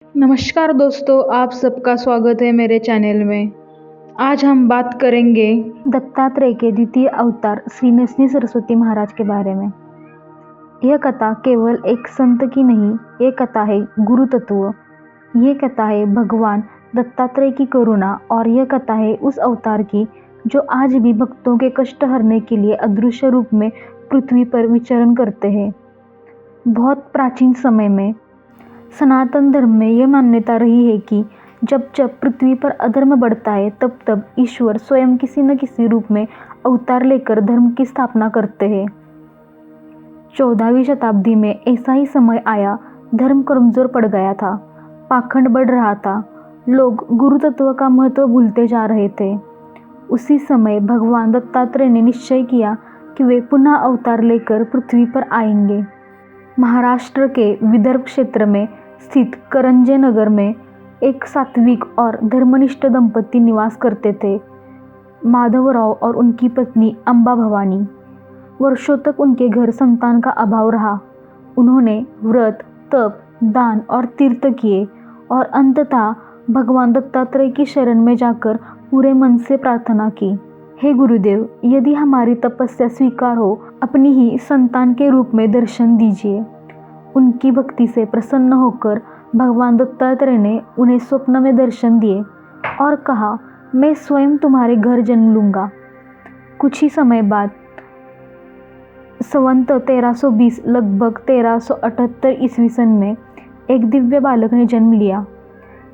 नमस्कार दोस्तों, आप सबका स्वागत है मेरे चैनल में। आज हम बात करेंगे दत्तात्रेय के द्वितीय अवतार श्री नरसिंह सरस्वती महाराज के बारे में। यह कथा केवल एक संत की नहीं, ये कथा है गुरु तत्व। ये कथा है भगवान दत्तात्रेय की करुणा और यह कथा है उस अवतार की जो आज भी भक्तों के कष्ट हरने के लिए अदृश्य रूप में पृथ्वी पर विचरण करते हैं। बहुत प्राचीन समय में सनातन धर्म में यह मान्यता रही है कि जब जब पृथ्वी पर अधर्म बढ़ता है तब तब ईश्वर स्वयं किसी न किसी रूप में अवतार लेकर धर्म की स्थापना करते हैं। 14वीं शताब्दी में ऐसा ही समय आया। धर्म कमजोर पड़ गया था, पाखंड बढ़ रहा था, लोग गुरु तत्व का महत्व भूलते जा रहे थे। उसी समय भगवान दत्तात्रेय ने निश्चय किया कि वे पुनः अवतार लेकर पृथ्वी पर आएंगे। महाराष्ट्र के विदर्भ क्षेत्र में स्थित करंजे नगर में एक सात्विक और धर्मनिष्ठ दंपति निवास करते थे, माधवराव और उनकी पत्नी अंबा भवानी। वर्षों तक उनके घर संतान का अभाव रहा। उन्होंने व्रत, तप, दान और तीर्थ किए और अंततः भगवान दत्तात्रेय की शरण में जाकर पूरे मन से प्रार्थना की, हे गुरुदेव, यदि हमारी तपस्या स्वीकार हो, अपनी ही संतान के रूप में दर्शन दीजिए। उनकी भक्ति से प्रसन्न होकर भगवान दत्तात्रेय ने उन्हें स्वप्न में दर्शन दिए और कहा, मैं स्वयं तुम्हारे घर जन्म लूंगा। कुछ ही समय बाद संवत 1320 लगभग 1378 ईस्वी सन में एक दिव्य बालक ने जन्म लिया।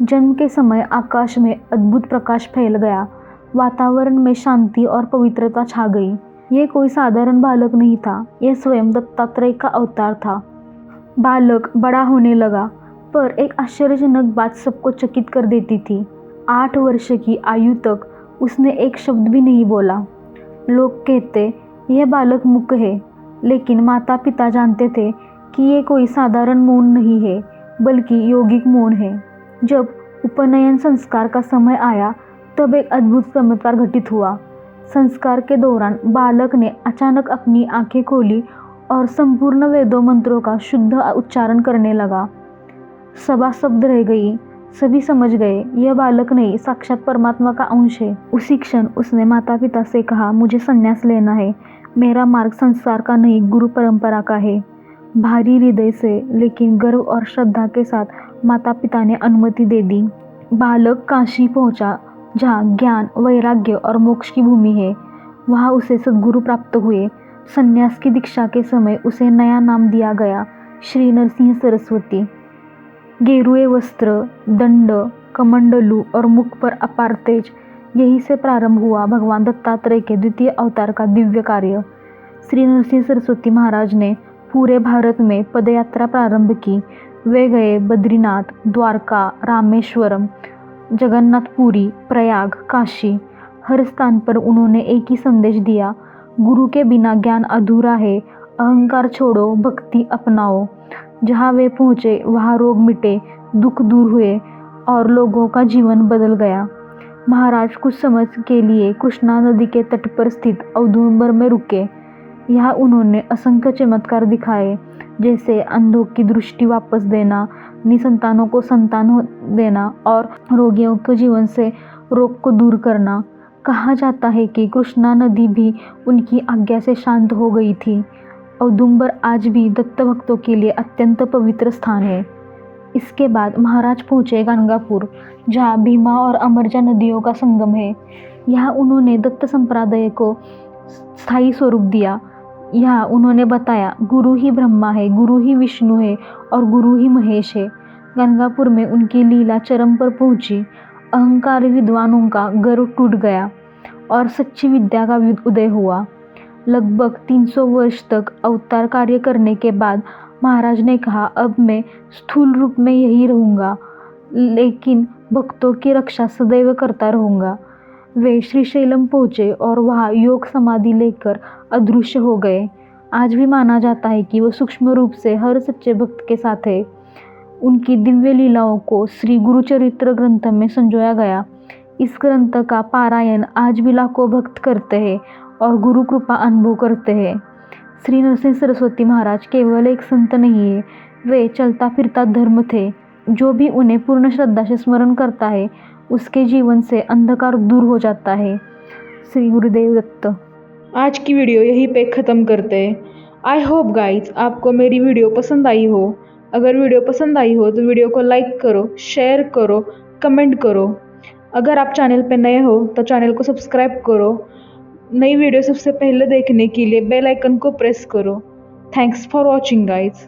जन्म के समय आकाश में अद्भुत प्रकाश फैल गया, वातावरण में शांति और पवित्रता छा गई। यह कोई साधारण बालक नहीं था, यह स्वयं दत्तात्रेय का अवतार था। बालक बड़ा होने लगा, पर एक आश्चर्यजनक बात सबको चकित कर देती थी। 8 वर्ष की आयु तक उसने एक शब्द भी नहीं बोला। लोग कहते यह बालक मूक है, लेकिन माता पिता जानते थे कि यह कोई साधारण मौन नहीं है, बल्कि यौगिक मौन है। जब उपनयन संस्कार का समय आया तब एक अद्भुत चमत्कार घटित हुआ। संस्कार के दौरान बालक ने अचानक अपनी आंखें खोली और संपूर्ण वेदों मंत्रों का शुद्ध उच्चारण करने लगा। सभा शब्द रह गई। सभी समझ गए यह बालक नहीं, साक्षात परमात्मा का अंश है। उसी क्षण उसने माता पिता से कहा, मुझे संन्यास लेना है। मेरा मार्ग संसार का नहीं, गुरु परंपरा का है। भारी हृदय से लेकिन गर्व और श्रद्धा के साथ माता पिता ने अनुमति दे दी। बालक काशी पहुंचा, जहाँ ज्ञान, वैराग्य और मोक्ष की भूमि है। वहाँ उसे सद्गुरु प्राप्त हुए। संन्यास की दीक्षा के समय उसे नया नाम दिया गया, श्री नरसिंह सरस्वती। गेरुए वस्त्र, दंड, कमंडलू और मुख पर अपार तेज, यही से प्रारंभ हुआ भगवान दत्तात्रेय के द्वितीय अवतार का दिव्य कार्य। श्री नरसिंह सरस्वती महाराज ने पूरे भारत में पदयात्रा प्रारंभ की। वे गए बद्रीनाथ, द्वारका, रामेश्वरम, जगन्नाथपुरी, प्रयाग, काशी। हर स्थान पर उन्होंने एक ही संदेश दिया, गुरु के बिना ज्ञान अधूरा है, अहंकार छोड़ो, भक्ति अपनाओ। जहाँ वे पहुँचे वहाँ रोग मिटे, दुख दूर हुए और लोगों का जीवन बदल गया। महाराज कुछ समय के लिए कृष्णा नदी के तट पर स्थित औदुंबर में रुके। यहाँ उन्होंने असंख्य चमत्कार दिखाए, जैसे अंधों की दृष्टि वापस देना, निसंतानों को संतान देना और रोगियों के जीवन से रोग को दूर करना। कहा जाता है कि कृष्णा नदी भी उनकी आज्ञा से शांत हो गई थी। औदुंबर आज भी दत्त भक्तों के लिए अत्यंत पवित्र स्थान है। इसके बाद महाराज पहुँचे गाणगापुर, जहाँ भीमा और अमरजा नदियों का संगम है। यहाँ उन्होंने दत्त संप्रदाय को स्थायी स्वरूप दिया। यहाँ उन्होंने बताया, गुरु ही ब्रह्मा है, गुरु ही विष्णु है और गुरु ही महेश है। गाणगापुर में उनकी लीला चरम पर पहुंची। अहंकारी विद्वानों का गर्व टूट गया और सच्ची विद्या का उदय हुआ। लगभग 300 वर्ष तक अवतार कार्य करने के बाद महाराज ने कहा, अब मैं स्थूल रूप में यही रहूँगा, लेकिन भक्तों की रक्षा सदैव करता रहूँगा। वे श्रीशैलम पहुँचे और वहाँ योग समाधि लेकर अदृश्य हो गए। आज भी माना जाता है कि वो सूक्ष्म रूप से हर सच्चे भक्त के साथ है। उनकी दिव्य लीलाओं को श्री गुरुचरित्र ग्रंथ में संजोया गया। इस ग्रंथ का पारायण आज भी लाखों भक्त करते हैं और गुरु कृपा अनुभव करते हैं। श्री नरसिंह सरस्वती महाराज केवल एक संत नहीं है, वे चलता फिरता धर्म थे। जो भी उन्हें पूर्ण श्रद्धा से स्मरण करता है उसके जीवन से अंधकार दूर हो जाता है। श्री गुरुदेव दत्त। आज की वीडियो यहीं पे ख़त्म करते हैं। आई होप गाइज आपको मेरी वीडियो पसंद आई हो। अगर वीडियो पसंद आई हो तो वीडियो को लाइक करो, शेयर करो, कमेंट करो। अगर आप चैनल पे नए हो तो चैनल को सब्सक्राइब करो। नई वीडियो सबसे पहले देखने के लिए बेल आइकन को प्रेस करो। Thanks for watching guys.